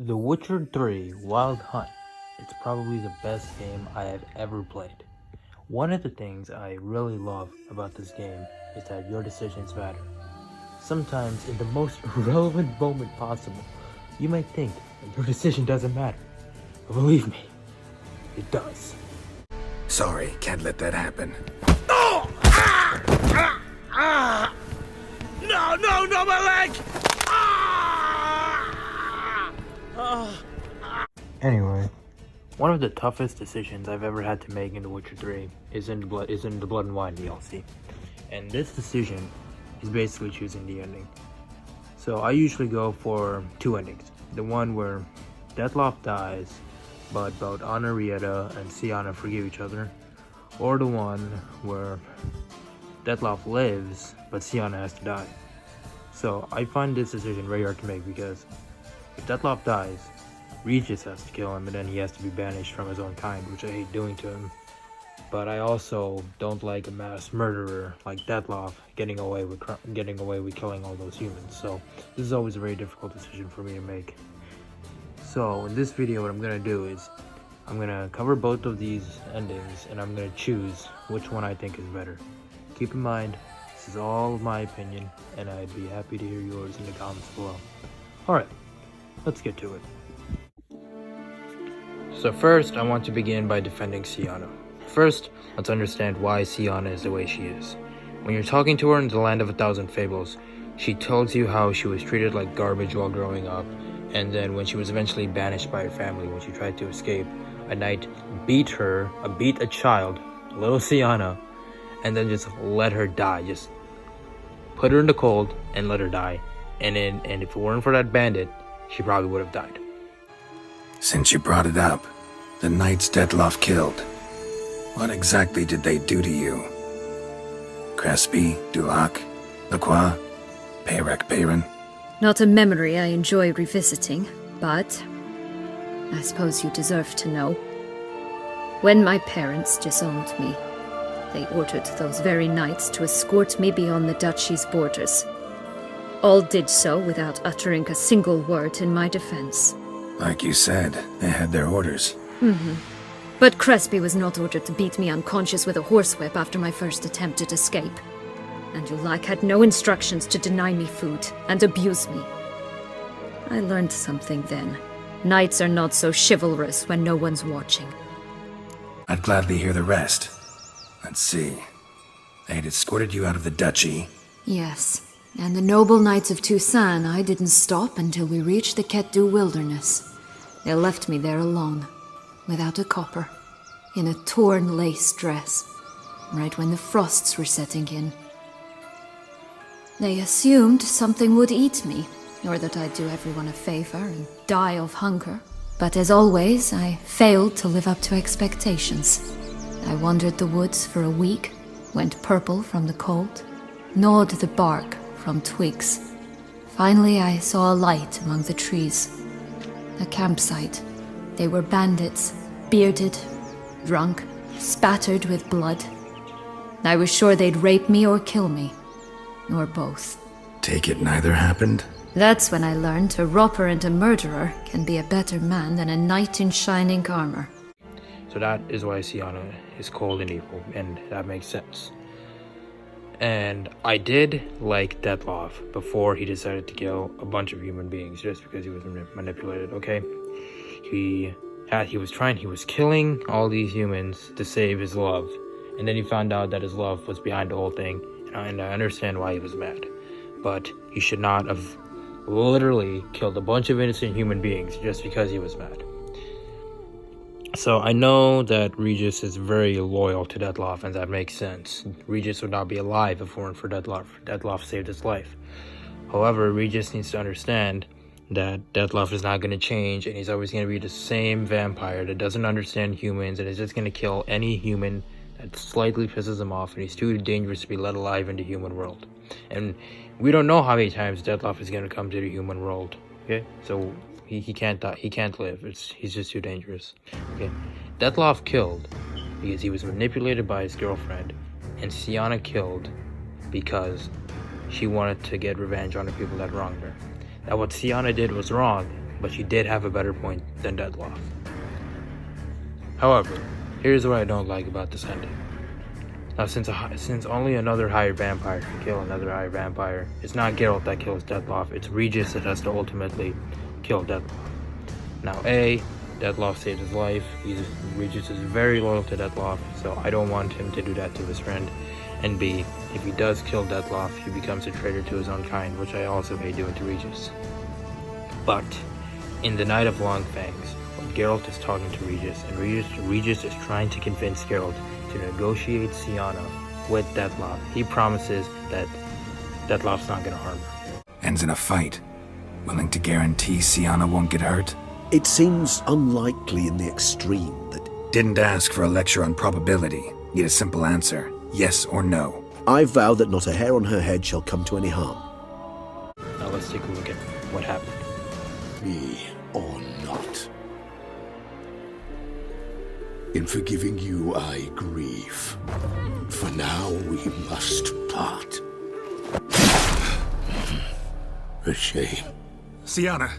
The Witcher 3 Wild Hunt. It's probably the best game I have ever played. One of the things I really love about this game is that your decisions matter. Sometimes in the most relevant moment possible, you might think that your decision doesn't matter. But believe me, it does. Sorry, can't let that happen. No! No, my leg! Anyway, one of the toughest decisions I've ever had to make in The Witcher 3 is in the Blood and Wine DLC. And this decision is basically choosing the ending. So I usually go for two endings. The one where Dettlaff dies, but both Anarietta and Syanna forgive each other. Or the one where Dettlaff lives, but Syanna has to die. So I find this decision very hard to make because if Dettlaff dies, Regis has to kill him and then he has to be banished from his own kind, which I hate doing to him. But I also don't like a mass murderer like Dettlaff getting away with killing all those humans. So this is always a very difficult decision for me to make. So in this video, what I'm gonna do is I'm gonna cover both of these endings and I'm gonna choose which one I think is better. Keep in mind, this is all my opinion and I'd be happy to hear yours in the comments below. Alright, let's get to it. So first, I want to begin by defending Syanna. First, let's understand why Syanna is the way she is. When you're talking to her in the Land of a Thousand Fables, she tells you how she was treated like garbage while growing up, and then when she was eventually banished by her family when she tried to escape, a knight beat a child, little Syanna, and then just let her die. Just put her in the cold and let her die. And if it weren't for that bandit, she probably would have died. Since you brought it up, the knights Dettlaff killed, what exactly did they do to you? Crespi, Dulac, Lacroix, Peyrac Bayron? Not a memory I enjoy revisiting, but I suppose you deserve to know. When my parents disowned me, they ordered those very knights to escort me beyond the duchy's borders. All did so without uttering a single word in my defense. Like you said, they had their orders. But Crespi was not ordered to beat me unconscious with a horsewhip after my first attempt at escape. And Dulac had no instructions to deny me food and abuse me. I learned something then. Knights are not so chivalrous when no one's watching. I'd gladly hear the rest. Let's see. They had escorted you out of the duchy. Yes, and the noble knights of Toussaint, I didn't stop until we reached the Ketdu wilderness. They left me there alone, without a copper, in a torn lace dress, right when the frosts were setting in. They assumed something would eat me, or that I'd do everyone a favor and die of hunger. But as always, I failed to live up to expectations. I wandered the woods for a week, went purple from the cold, gnawed the bark from twigs. Finally, I saw a light among the trees. A campsite. They were bandits, bearded, drunk, spattered with blood. I was sure they'd rape me or kill me. Or both. Take it neither happened? That's when I learned a robber and a murderer can be a better man than a knight in shining armor. So that is why Syanna is cold and evil, and that makes sense. And I did like Dettlaff before he decided to kill a bunch of human beings just because he was manipulated, okay? He was killing all these humans to save his love, and then he found out that his love was behind the whole thing, and I understand why he was mad. But he should not have literally killed a bunch of innocent human beings just because he was mad. So I know that Regis is very loyal to Dettlaff, and that makes sense. Regis would not be alive if it weren't for Dettlaff. Dettlaff saved his life. However, Regis needs to understand that Dettlaff is not going to change, and he's always going to be the same vampire that doesn't understand humans, and is just going to kill any human that slightly pisses him off, and he's too dangerous to be let alive in the human world. And we don't know how many times Dettlaff is going to come to the human world, okay? So he can't die. He can't live. He's just too dangerous. Okay, Dettlaff killed because he was manipulated by his girlfriend, and Syanna killed because she wanted to get revenge on the people that wronged her. Now, what Syanna did was wrong, but she did have a better point than Dettlaff. However, here's what I don't like about this ending. Now, since only another higher vampire can kill another higher vampire, it's not Geralt that kills Dettlaff, it's Regis that has to ultimately kill Dettlaff. Now, A, Dettlaff saved his life. Regis is very loyal to Dettlaff, so I don't want him to do that to his friend. And B, if he does kill Dettlaff, he becomes a traitor to his own kind, which I also hate doing to Regis. But in the Night of Long Fangs, when Geralt is talking to Regis, and Regis is trying to convince Geralt to negotiate Syanna with Dettlaff, he promises that Dettlaff's not going to harm her. Ends in a fight. Willing to guarantee Syanna won't get hurt? It seems unlikely in the extreme that... Didn't ask for a lecture on probability. Need a simple answer. Yes or no. I vow that not a hair on her head shall come to any harm. Now let's take a look at what happened. Me or not. In forgiving you, I grieve. For now, we must part. A shame. Syanna.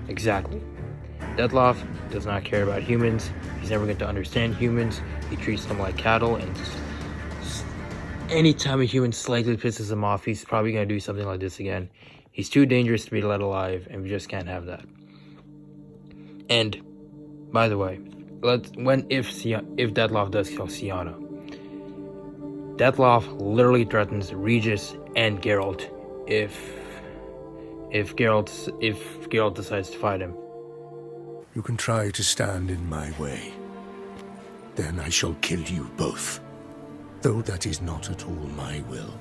Exactly. Dettlaff does not care about humans. He's never going to understand humans. He treats them like cattle, and anytime a human slightly pisses him off, he's probably going to do something like this again. He's too dangerous to be let alive, and we just can't have that. And, by the way, if Dettlaff does kill Syanna, Dettlaff literally threatens Regis and Geralt if Geralt decides to fight him. You can try to stand in my way. Then I shall kill you both. Though that is not at all my will.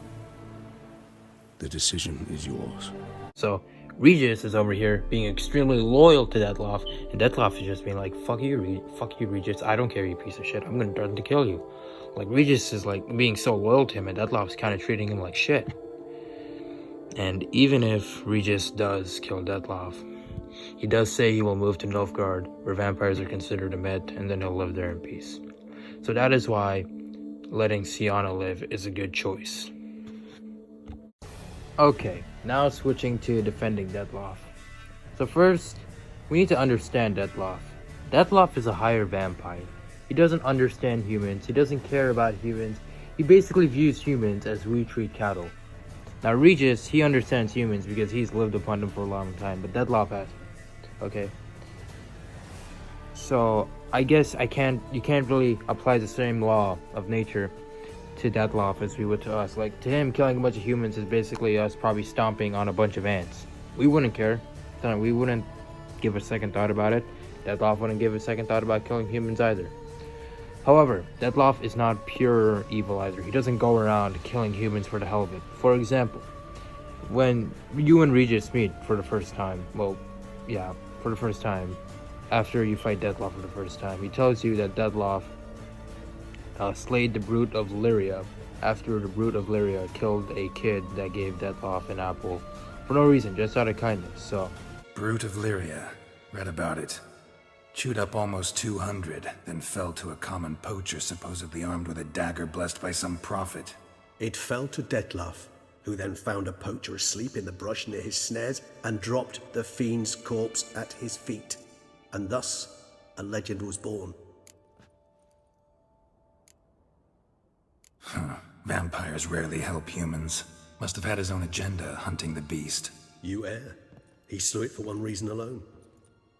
The decision is yours. So, Regis is over here being extremely loyal to Dettlaff, and Dettlaff is just being like, fuck you, Regis, I don't care, you piece of shit, I'm gonna threaten to kill you. Like, Regis is like being so loyal to him, and Dettlaff's kind of treating him like shit. And even if Regis does kill Dettlaff, he does say he will move to Nilfgaard, where vampires are considered a myth, and then he'll live there in peace. So that is why letting Syanna live is a good choice. Okay, now switching to defending Dettlaff. So first, we need to understand Dettlaff. Dettlaff is a higher vampire. He doesn't understand humans, he doesn't care about humans, he basically views humans as we treat cattle. Now Regis, he understands humans because he's lived upon them for a long time, but Dettlaff hasn't. Okay? So, I guess you can't really apply the same law of nature to Dettlaff as we would to us. Like, to him, killing a bunch of humans is basically us probably stomping on a bunch of ants. We wouldn't care. We wouldn't give a second thought about it. Dettlaff wouldn't give a second thought about killing humans either. However, Dettlaff is not pure evil either. He doesn't go around killing humans for the hell of it. For example, when you and Regis meet for the first time, for the first time, after you fight Dettlaff for the first time, he tells you that Dettlaff slayed the Brute of Lyria after the Brute of Lyria killed a kid that gave Dettlaff an apple for no reason, just out of kindness. So, Brute of Lyria. Read about it. Chewed up almost 200, then fell to a common poacher supposedly armed with a dagger blessed by some prophet. It fell to Dettlaff, who then found a poacher asleep in the brush near his snares and dropped the fiend's corpse at his feet. And thus, a legend was born. Vampires rarely help humans. Must have had his own agenda, hunting the beast. You err. He slew it for one reason alone.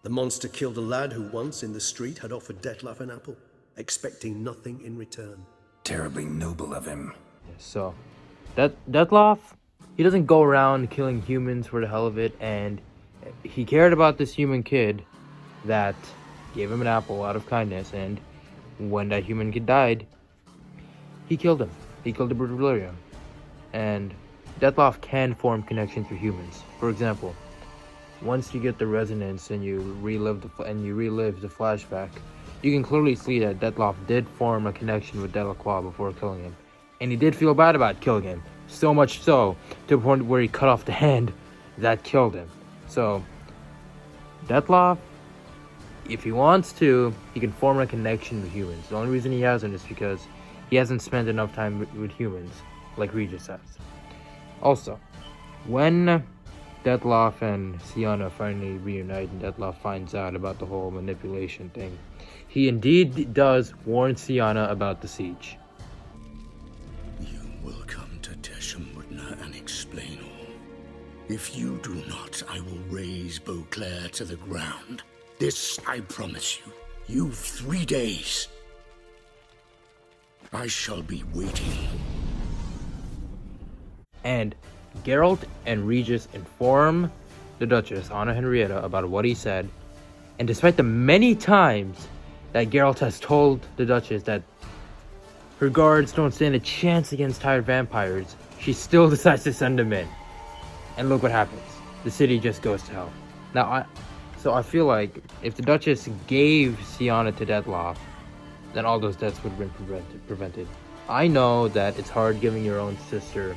The monster killed a lad who once in the street had offered Dettlaff an apple, expecting nothing in return. Terribly noble of him. So, Dettlaff, he doesn't go around killing humans for the hell of it, and he cared about this human kid that gave him an apple out of kindness, and when that human kid died, he killed him. He killed the Brute of Lyria. And Dettlaff can form connections with humans. For example, once you get the resonance and you relive the flashback, you can clearly see that Dettlaff did form a connection with Delacroix before killing him. And he did feel bad about killing him. So much so, to the point where he cut off the hand that killed him. So, Dettlaff, if he wants to, he can form a connection with humans. The only reason he hasn't is because he hasn't spent enough time with humans, like Regis has. Also, when Dettlaff and Syanna finally reunite and Dettlaff finds out about the whole manipulation thing, he indeed does warn Syanna about the siege. You will come to Teshumutna and explain all. If you do not, I will raze Beauclair to the ground. This I promise you. You've 3 days. I shall be waiting. And Geralt and Regis inform the Duchess, Anna Henrietta, about what he said. And despite the many times that Geralt has told the Duchess that her guards don't stand a chance against tired vampires, she still decides to send them in. And look what happens. The city just goes to hell. Now, I feel like if the Duchess gave Syanna to Dettlaff, then all those deaths would have been prevented. I know that it's hard giving your own sister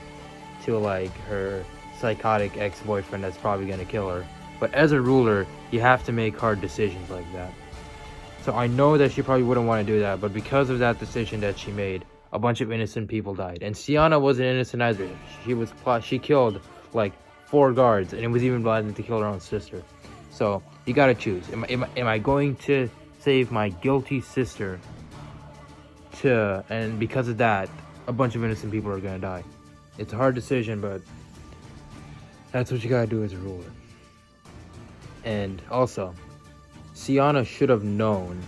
to, like, her psychotic ex-boyfriend that's probably gonna kill her. But as a ruler, you have to make hard decisions like that. So I know that she probably wouldn't want to do that, but because of that decision that she made, a bunch of innocent people died. And Syanna wasn't innocent either. She killed, like, 4 guards, and it was even plotting to kill her own sister. So you gotta choose. Am I going to save my guilty sister and because of that, a bunch of innocent people are gonna die? It's a hard decision, but that's what you gotta do as a ruler. And also, Syanna should have known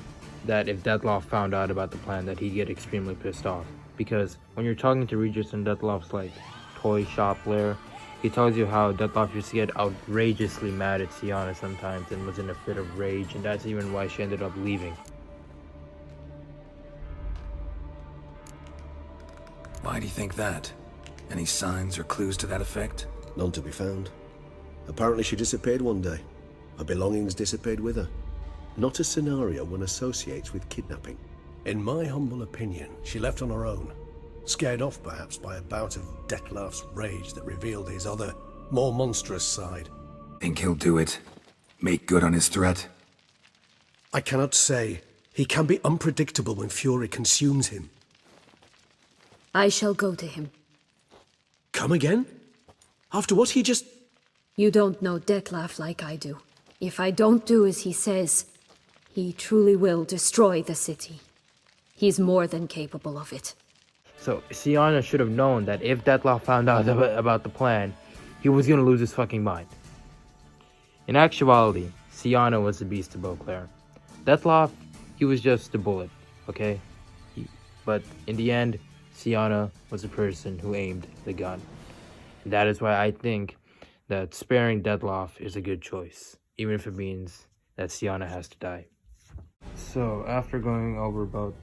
that if Dettlaff found out about the plan, that he'd get extremely pissed off. Because when you're talking to Regis in Dettlaff's, like, toy shop lair, he tells you how Dettlaff used to get outrageously mad at Syanna sometimes and was in a fit of rage, and that's even why she ended up leaving. Why do you think that? Any signs or clues to that effect? None to be found. Apparently she disappeared one day. Her belongings disappeared with her. Not a scenario one associates with kidnapping. In my humble opinion, she left on her own. Scared off perhaps by a bout of Dettlaff's rage that revealed his other, more monstrous side. Think he'll do it? Make good on his threat? I cannot say. He can be unpredictable when fury consumes him. I shall go to him. Come again? After what he just... You don't know Dettlaff like I do. If I don't do as he says, he truly will destroy the city. He's more than capable of it. So Syanna should have known that if Dettlaff found out about the plan, he was gonna lose his fucking mind. In actuality, Syanna was the beast of Beauclair. Dettlaff, he was just a bullet, okay? But in the end, Syanna was the person who aimed the gun. And that is why I think that sparing Dettlaff is a good choice, even if it means that Syanna has to die. So, after going over both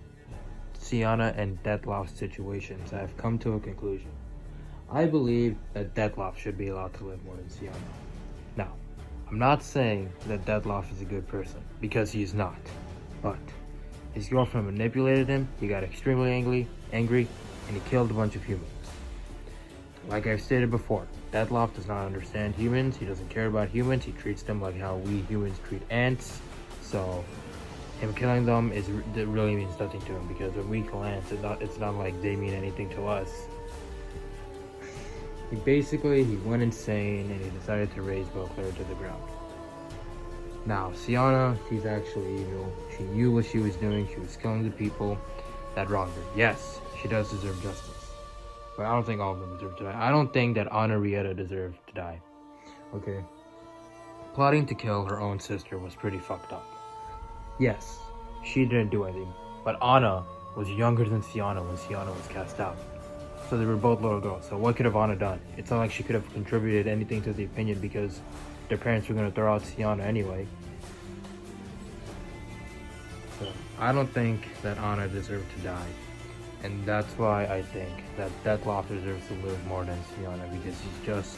Syanna and Dettlaff's situations, I have come to a conclusion. I believe that Dettlaff should be allowed to live more than Syanna. Now, I'm not saying that Dettlaff is a good person, because he's not. But his girlfriend manipulated him, he got extremely angry, and he killed a bunch of humans. Like I've stated before, Dettlaff does not understand humans, he doesn't care about humans, he treats them like how we humans treat ants. So him killing them it really means nothing to him, because when we kill ants, it's not like they mean anything to us. He went insane and he decided to raze Beauclair to the ground. Now, Syanna, she's actually evil. She knew what she was doing. She was killing the people that wronged her. Yes, she does deserve justice. But I don't think all of them deserve to die. I don't think that Anarietta deserved to die. Okay? Plotting to kill her own sister was pretty fucked up. Yes, she didn't do anything. But Anna was younger than Syanna when Syanna was cast out. So they were both little girls. So what could have Anna done? It's not like she could have contributed anything to the opinion because their parents were going to throw out Syanna anyway. So I don't think that Anna deserved to die. And that's why I think that Dettlaff deserves to live more than Syanna, because he's just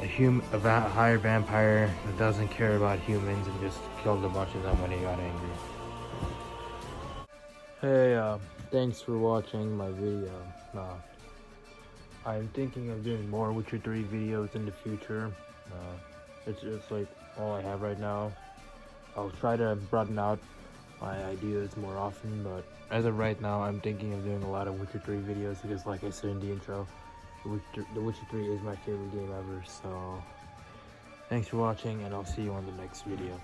a hired vampire that doesn't care about humans and just killed a bunch of them when he got angry. Hey, thanks for watching my video. I'm thinking of doing more Witcher 3 videos in the future. It's just like all I have right now. I'll try to broaden out my ideas more often, but as of right now, I'm thinking of doing a lot of Witcher 3 videos because, like I said in the intro, The Witcher 3 is my favorite game ever, so thanks for watching, and I'll see you on the next video.